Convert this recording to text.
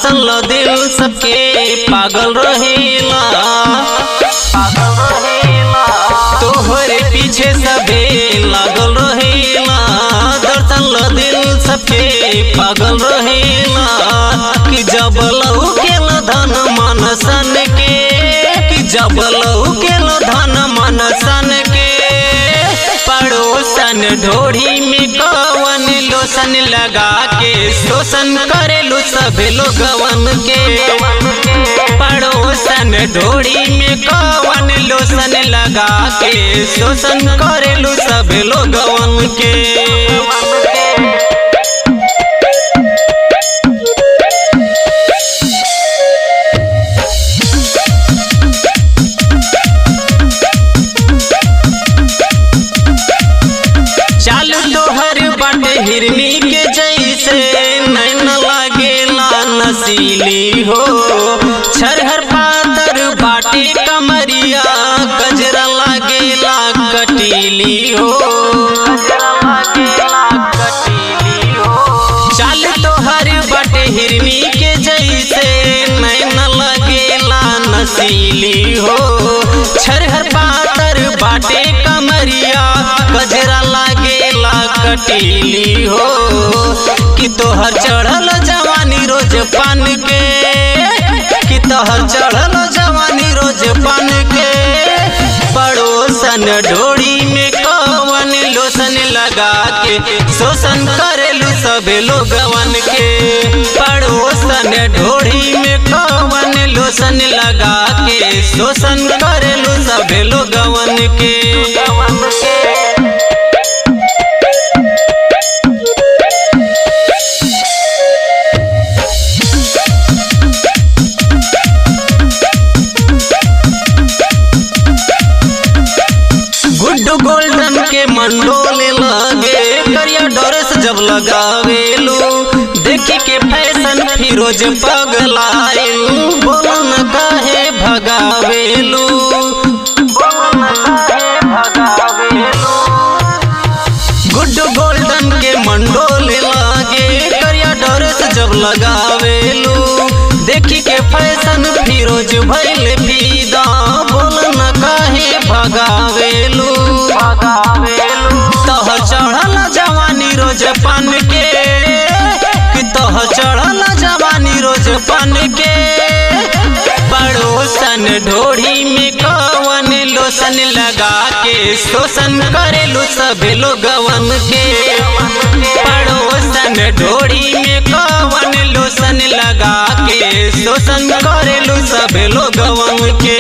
दर्शन लो दिल सबके पागल रहेला तोहरे पीछे सबे लागल रहेला। दर्शन लो दिल सबके पागल रहेला कि जब लहू के धन मन सन के, कि जब लहू के धन मन सन के। पड़ोसन ढोड़ी में कवन लोसन लगा के शोषण करेलू सब लोगवन के। पड़ोसन ढोड़ी में कवन लोसन लगा के शोषण करेलू सब लोगवन के। हिरनी के जैसे नैन लागेला नसीली हो, छरहर पातर बाटी कमरिया गजरा लागेला कटीली हो। चाल तोहर बाटे हिरनी के जैसे नैन लागेला नसीली हो, छरहर पातर बाटे कमरिया गजरा लागेला कटीली हो। कि तोहर चढ़ल जवानी रोज पान के, कि तोहर चढ़ल जवानी रोज पान के। पड़ोसन ढोड़ी में कवन लोसन लगा के शोषण करेलू सब लोगवन के। पड़ोसन ढोड़ी में कवन लोसन लगा के शोषण करेलू सब लोगवन के। गोल्डन के मंडोले लगे करिया डोरस जब लगावेलू, देखी के फैशन फिरोज पगलाएलू। बोलन काहे भगावेलू, गुड गोल्डन के मंडोले लगे करिया डोरस जब लगावेलू, देखी के फैशन फिरोज भइल फिदा। बोलन काहे भगावेलू, तोहर चढ़ल जवानी रोज पान के, कि तोहर चढ़ल जवानी रोज पान के। पड़ोसन ढोड़ी में कवन लोसन लगा के शोषण करेलू सब लोगवन के। पड़ोसन ढोड़ी में कवन लोसन लगा के शोषण करेलू सब लोगवन के।